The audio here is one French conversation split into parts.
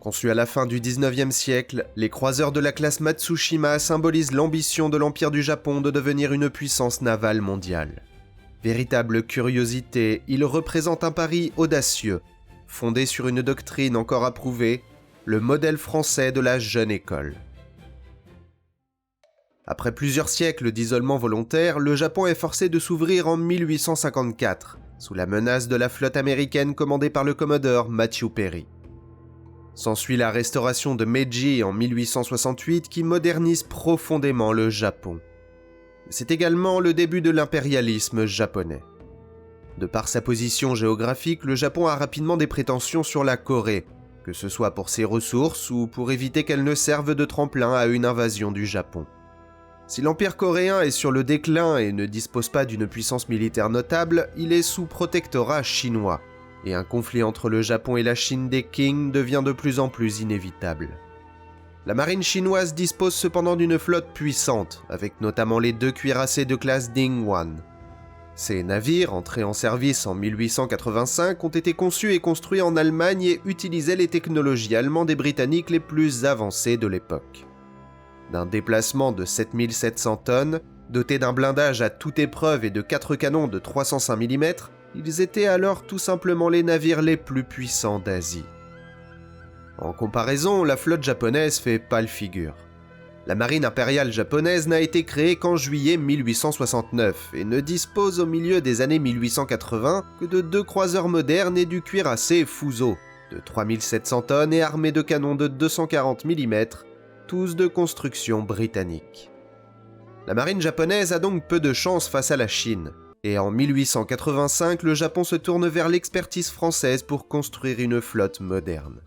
Conçus à la fin du XIXe siècle, les croiseurs de la classe Matsushima symbolisent l'ambition de l'Empire du Japon de devenir une puissance navale mondiale. Véritable curiosité, ils représentent un pari audacieux, fondé sur une doctrine encore approuvée, le modèle français de la jeune école. Après plusieurs siècles d'isolement volontaire, le Japon est forcé de s'ouvrir en 1854, sous la menace de la flotte américaine commandée par le commodore Matthew Perry. S'ensuit la restauration de Meiji en 1868 qui modernise profondément le Japon. C'est également le début de l'impérialisme japonais. De par sa position géographique, le Japon a rapidement des prétentions sur la Corée, que ce soit pour ses ressources ou pour éviter qu'elle ne serve de tremplin à une invasion du Japon. Si l'Empire coréen est sur le déclin et ne dispose pas d'une puissance militaire notable, il est sous protectorat chinois, et un conflit entre le Japon et la Chine des Qing devient de plus en plus inévitable. La marine chinoise dispose cependant d'une flotte puissante, avec notamment les 2 cuirassés de classe Dingwan. Ces navires, entrés en service en 1885, ont été conçus et construits en Allemagne et utilisaient les technologies allemandes et britanniques les plus avancées de l'époque. D'un déplacement de 7700 tonnes, dotés d'un blindage à toute épreuve et de 4 canons de 305 mm, ils étaient alors tout simplement les navires les plus puissants d'Asie. En comparaison, la flotte japonaise fait pâle figure. La marine impériale japonaise n'a été créée qu'en juillet 1869 et ne dispose au milieu des années 1880 que de 2 croiseurs modernes et du cuirassé Fuso, de 3700 tonnes et armés de canons de 240 mm, tous de construction britannique. La marine japonaise a donc peu de chance face à la Chine, et en 1885, le Japon se tourne vers l'expertise française pour construire une flotte moderne.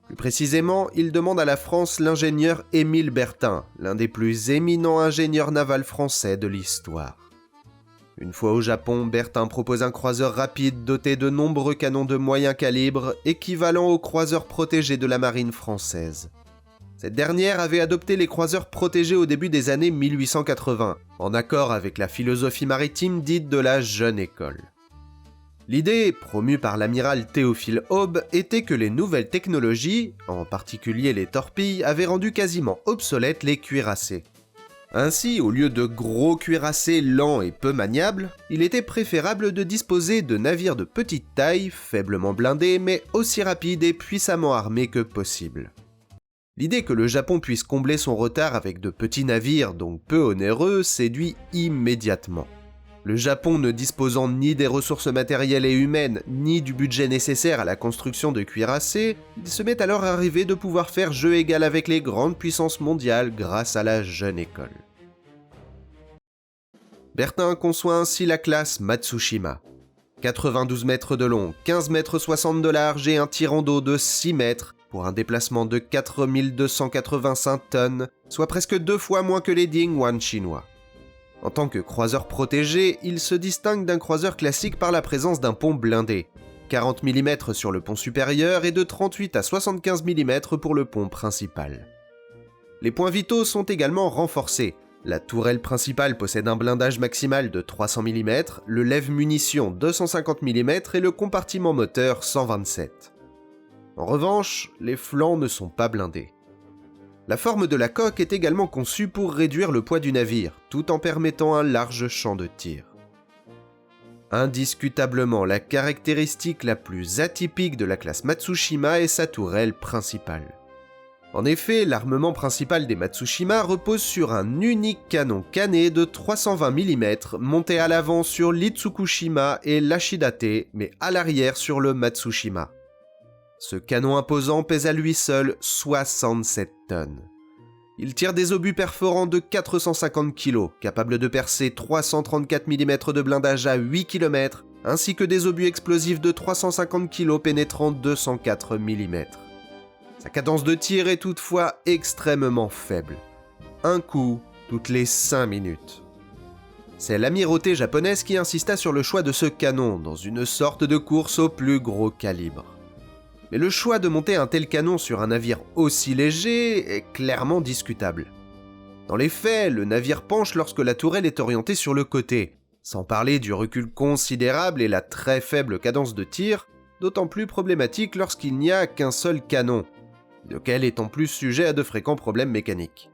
Plus précisément, il demande à la France l'ingénieur Émile Bertin, l'un des plus éminents ingénieurs navals français de l'histoire. Une fois au Japon, Bertin propose un croiseur rapide doté de nombreux canons de moyen calibre, équivalent aux croiseurs protégés de la marine française. Cette dernière avait adopté les croiseurs protégés au début des années 1880, en accord avec la philosophie maritime dite de la jeune école. L'idée, promue par l'amiral Théophile Aube, était que les nouvelles technologies, en particulier les torpilles, avaient rendu quasiment obsolètes les cuirassés. Ainsi, au lieu de gros cuirassés lents et peu maniables, il était préférable de disposer de navires de petite taille, faiblement blindés, mais aussi rapides et puissamment armés que possible. L'idée que le Japon puisse combler son retard avec de petits navires, donc peu onéreux, séduit immédiatement. Le Japon ne disposant ni des ressources matérielles et humaines, ni du budget nécessaire à la construction de cuirassés, il se met alors à rêver de pouvoir faire jeu égal avec les grandes puissances mondiales grâce à la jeune école. Bertin conçoit ainsi la classe Matsushima. 92 mètres de long, 15 mètres 60 de large et un tirant d'eau de 6 mètres, pour un déplacement de 4285 tonnes, soit presque 2 fois moins que les Dingwan chinois. En tant que croiseur protégé, il se distingue d'un croiseur classique par la présence d'un pont blindé, 40 mm sur le pont supérieur et de 38 à 75 mm pour le pont principal. Les points vitaux sont également renforcés. La tourelle principale possède un blindage maximal de 300 mm, le lève-munitions 250 mm et le compartiment moteur 127. En revanche, les flancs ne sont pas blindés. La forme de la coque est également conçue pour réduire le poids du navire, tout en permettant un large champ de tir. Indiscutablement, la caractéristique la plus atypique de la classe Matsushima est sa tourelle principale. En effet, l'armement principal des Matsushima repose sur un unique canon cané de 320 mm monté à l'avant sur l'Itsukushima et l'Ashidate, mais à l'arrière sur le Matsushima. Ce canon imposant pèse à lui seul 67 tonnes. Il tire des obus perforants de 450 kg, capables de percer 334 mm de blindage à 8 km, ainsi que des obus explosifs de 350 kg pénétrant 204 mm. Sa cadence de tir est toutefois extrêmement faible. Un coup toutes les 5 minutes. C'est l'amirauté japonaise qui insista sur le choix de ce canon, dans une sorte de course au plus gros calibre. Mais le choix de monter un tel canon sur un navire aussi léger est clairement discutable. Dans les faits, le navire penche lorsque la tourelle est orientée sur le côté. Sans parler du recul considérable et la très faible cadence de tir, d'autant plus problématique lorsqu'il n'y a qu'un seul canon, lequel est en plus sujet à de fréquents problèmes mécaniques.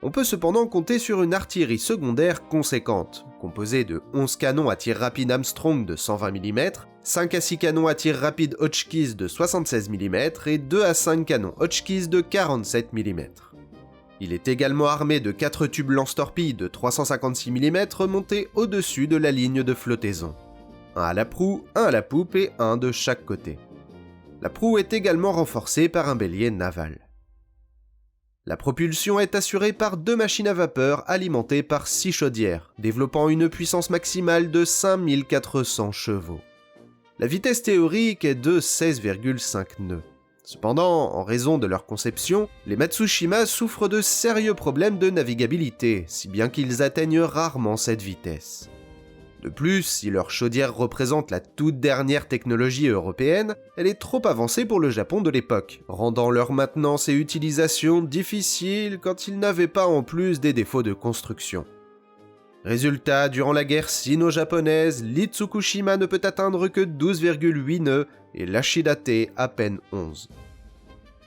On peut cependant compter sur une artillerie secondaire conséquente, composée de 11 canons à tir rapide Armstrong de 120 mm, 5 à 6 canons à tir rapide Hotchkiss de 76 mm et 2 à 5 canons Hotchkiss de 47 mm. Il est également armé de 4 tubes lance-torpilles de 356 mm montés au-dessus de la ligne de flottaison. Un à la proue, un à la poupe et un de chaque côté. La proue est également renforcée par un bélier naval. La propulsion est assurée par 2 machines à vapeur alimentées par 6 chaudières, développant une puissance maximale de 5400 chevaux. La vitesse théorique est de 16,5 nœuds. Cependant, en raison de leur conception, les Matsushima souffrent de sérieux problèmes de navigabilité, si bien qu'ils atteignent rarement cette vitesse. De plus, si leur chaudière représente la toute dernière technologie européenne, elle est trop avancée pour le Japon de l'époque, rendant leur maintenance et utilisation difficiles quand ils n'avaient pas en plus des défauts de construction. Résultat, durant la guerre sino-japonaise, l'Itsukushima ne peut atteindre que 12,8 nœuds et l'Ashidate à peine 11.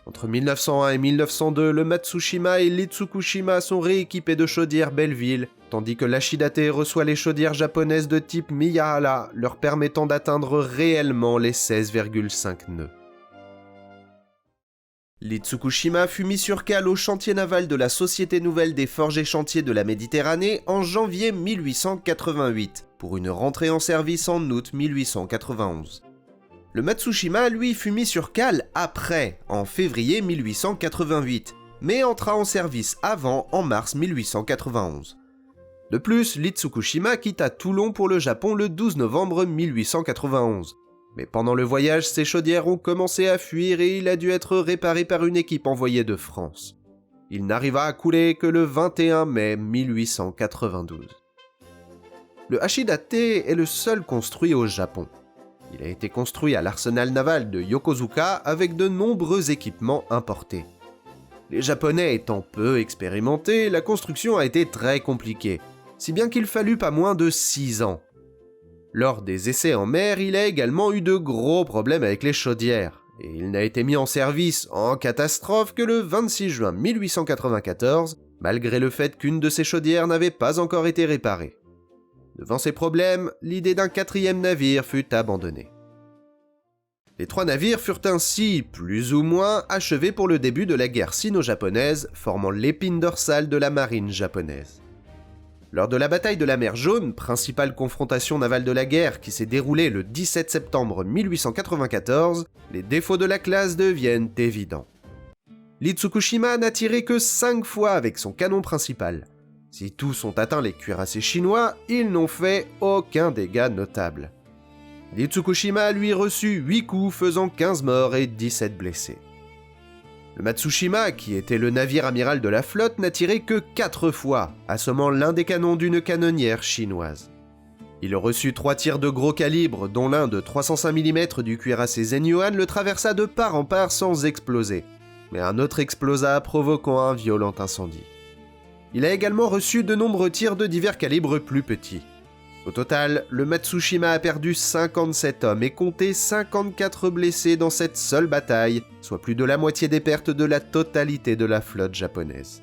Entre 1901 et 1902, le Matsushima et l'Itsukushima sont rééquipés de chaudières Belleville, tandis que l'Ashidate reçoit les chaudières japonaises de type Miyahara, leur permettant d'atteindre réellement les 16,5 nœuds. L'Itsukushima fut mis sur cale au chantier naval de la Société Nouvelle des Forges et Chantiers de la Méditerranée en janvier 1888, pour une rentrée en service en août 1891. Le Matsushima, lui, fut mis sur cale après, en février 1888, mais entra en service avant, en mars 1891. De plus, l'Itsukushima quitta Toulon pour le Japon le 12 novembre 1891. Mais pendant le voyage, ses chaudières ont commencé à fuir et il a dû être réparé par une équipe envoyée de France. Il n'arriva à couler que le 21 mai 1892. Le Ashidate est le seul construit au Japon. Il a été construit à l'arsenal naval de Yokosuka avec de nombreux équipements importés. Les Japonais étant peu expérimentés, la construction a été très compliquée, si bien qu'il fallut pas moins de 6 ans. Lors des essais en mer, il a également eu de gros problèmes avec les chaudières, et il n'a été mis en service en catastrophe que le 26 juin 1894, malgré le fait qu'une de ses chaudières n'avait pas encore été réparée. Devant ces problèmes, l'idée d'un 4e navire fut abandonnée. Les 3 navires furent ainsi, plus ou moins, achevés pour le début de la guerre sino-japonaise, formant l'épine dorsale de la marine japonaise. Lors de la bataille de la mer Jaune, principale confrontation navale de la guerre qui s'est déroulée le 17 septembre 1894, les défauts de la classe deviennent évidents. L'Itsukushima n'a tiré que 5 fois avec son canon principal. Si tous ont atteint les cuirassés chinois, ils n'ont fait aucun dégât notable. L'Itsukushima a lui reçu 8 coups faisant 15 morts et 17 blessés. Le Matsushima, qui était le navire amiral de la flotte, n'a tiré que 4 fois, assommant l'un des canons d'une canonnière chinoise. Il reçut 3 tirs de gros calibre, dont l'un de 305 mm du cuirassé Zenyuan le traversa de part en part sans exploser, mais un autre explosa provoquant un violent incendie. Il a également reçu de nombreux tirs de divers calibres plus petits. Au total, le Matsushima a perdu 57 hommes et compté 54 blessés dans cette seule bataille, soit plus de la moitié des pertes de la totalité de la flotte japonaise.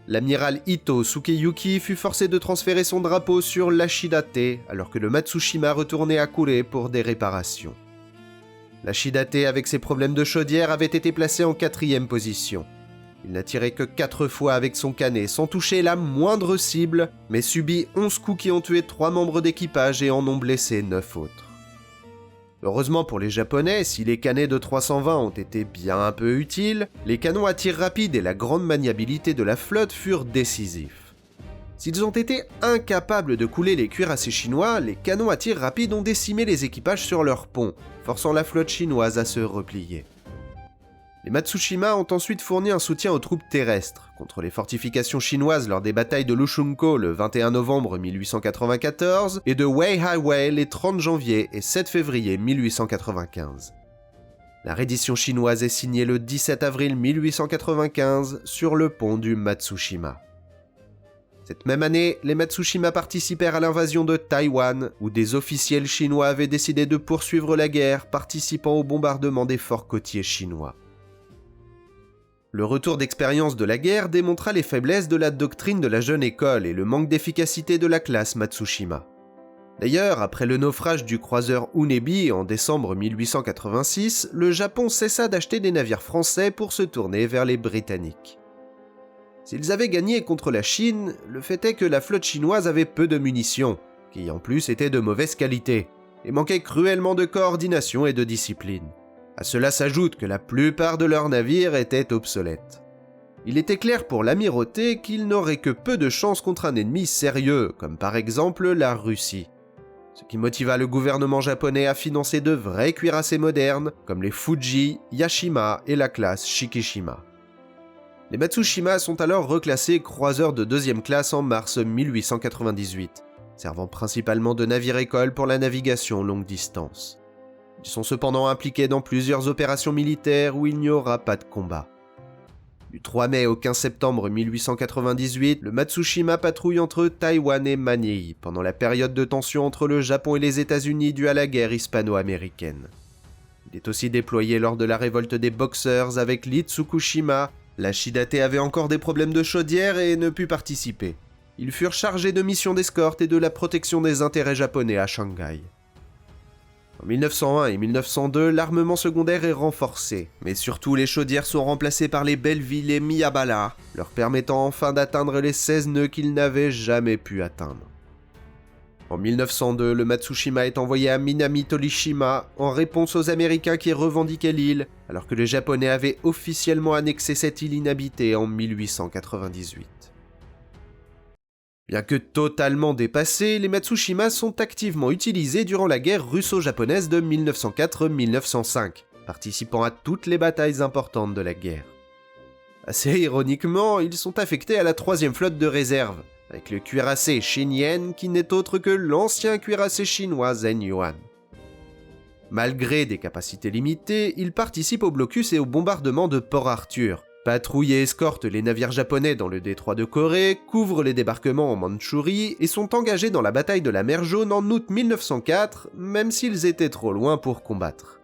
L'amiral Ito Sukeyuki fut forcé de transférer son drapeau sur l'Ashidate, alors que le Matsushima retournait à Kure pour des réparations. L'Ashidate, avec ses problèmes de chaudière, avait été placé en 4e position. Il n'a tiré que 4 fois avec son canet, sans toucher la moindre cible, mais subit 11 coups qui ont tué 3 membres d'équipage et en ont blessé 9 autres. Heureusement pour les Japonais, si les canets de 320 ont été bien un peu utiles, les canons à tir rapide et la grande maniabilité de la flotte furent décisifs. S'ils ont été incapables de couler les cuirassés chinois, les canons à tir rapide ont décimé les équipages sur leurs ponts, forçant la flotte chinoise à se replier. Les Matsushima ont ensuite fourni un soutien aux troupes terrestres, contre les fortifications chinoises lors des batailles de Lushunko le 21 novembre 1894 et de Weihaiwei les 30 janvier et 7 février 1895. La reddition chinoise est signée le 17 avril 1895 sur le pont du Matsushima. Cette même année, les Matsushima participèrent à l'invasion de Taïwan, où des officiels chinois avaient décidé de poursuivre la guerre, participant au bombardement des forts côtiers chinois. Le retour d'expérience de la guerre démontra les faiblesses de la doctrine de la jeune école et le manque d'efficacité de la classe Matsushima. D'ailleurs, après le naufrage du croiseur Unebi en décembre 1886, le Japon cessa d'acheter des navires français pour se tourner vers les Britanniques. S'ils avaient gagné contre la Chine, le fait est que la flotte chinoise avait peu de munitions, qui en plus étaient de mauvaise qualité, et manquait cruellement de coordination et de discipline. À cela s'ajoute que la plupart de leurs navires étaient obsolètes. Il était clair pour l'amirauté qu'ils n'auraient que peu de chance contre un ennemi sérieux, comme par exemple la Russie. Ce qui motiva le gouvernement japonais à financer de vrais cuirassés modernes, comme les Fuji, Yashima et la classe Shikishima. Les Matsushima sont alors reclassés croiseurs de deuxième classe en mars 1898, servant principalement de navire-école pour la navigation longue distance. Ils sont cependant impliqués dans plusieurs opérations militaires où il n'y aura pas de combat. Du 3 mai au 15 septembre 1898, le Matsushima patrouille entre Taïwan et Manille pendant la période de tension entre le Japon et les États-Unis due à la guerre hispano-américaine. Il est aussi déployé lors de la révolte des Boxers avec l'Itsukushima. La Shidate avait encore des problèmes de chaudière et ne put participer. Ils furent chargés de missions d'escorte et de la protection des intérêts japonais à Shanghai. En 1901 et 1902, l'armement secondaire est renforcé, mais surtout les chaudières sont remplacées par les Belleville et Miyabala, leur permettant enfin d'atteindre les 16 nœuds qu'ils n'avaient jamais pu atteindre. En 1902, le Matsushima est envoyé à Minami Torishima en réponse aux Américains qui revendiquaient l'île, alors que les Japonais avaient officiellement annexé cette île inhabitée en 1898. Bien que totalement dépassés, les Matsushima sont activement utilisés durant la guerre russo-japonaise de 1904-1905, participant à toutes les batailles importantes de la guerre. Assez ironiquement, ils sont affectés à la 3e flotte de réserve, avec le cuirassé Shinyen qui n'est autre que l'ancien cuirassé chinois Zenyuan. Malgré des capacités limitées, ils participent au blocus et au bombardement de Port Arthur, patrouillent et escortent les navires japonais dans le détroit de Corée, couvrent les débarquements en Mandchourie et sont engagés dans la bataille de la mer Jaune en août 1904, même s'ils étaient trop loin pour combattre.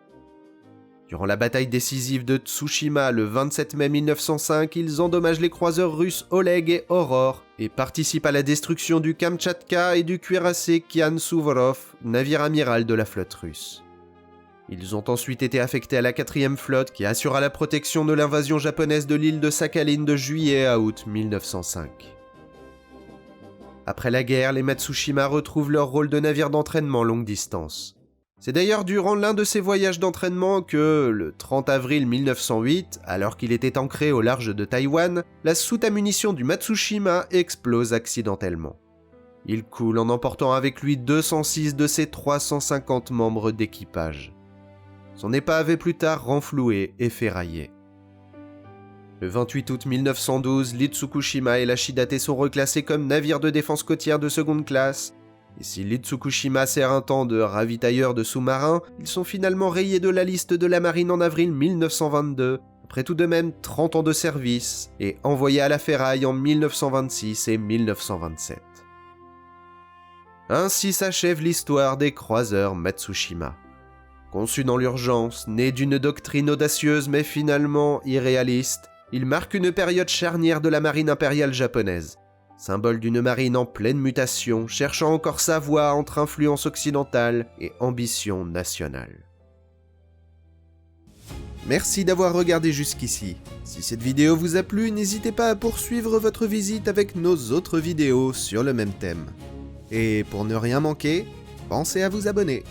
Durant la bataille décisive de Tsushima le 27 mai 1905, ils endommagent les croiseurs russes Oleg et Aurore et participent à la destruction du Kamtchatka et du cuirassé Kian Suvorov, navire amiral de la flotte russe. Ils ont ensuite été affectés à la 4e flotte qui assura la protection de l'invasion japonaise de l'île de Sakhalin de juillet à août 1905. Après la guerre, les Matsushima retrouvent leur rôle de navire d'entraînement longue distance. C'est d'ailleurs durant l'un de ces voyages d'entraînement que, le 30 avril 1908, alors qu'il était ancré au large de Taïwan, la soute à munitions du Matsushima explose accidentellement. Il coule en emportant avec lui 206 de ses 350 membres d'équipage. Son épave est plus tard renflouée et ferraillée. Le 28 août 1912, l'Itsukushima et la Shidate sont reclassés comme navires de défense côtière de seconde classe. Et si l'Itsukushima sert un temps de ravitailleur de sous-marins, ils sont finalement rayés de la liste de la marine en avril 1922, après tout de même 30 ans de service, et envoyés à la ferraille en 1926 et 1927. Ainsi s'achève l'histoire des croiseurs Matsushima. Conçus dans l'urgence, nés d'une doctrine audacieuse mais finalement irréaliste, ils marquent une période charnière de la marine impériale japonaise. Symbole d'une marine en pleine mutation, cherchant encore sa voie entre influence occidentale et ambition nationale. Merci d'avoir regardé jusqu'ici. Si cette vidéo vous a plu, n'hésitez pas à poursuivre votre visite avec nos autres vidéos sur le même thème. Et pour ne rien manquer, pensez à vous abonner.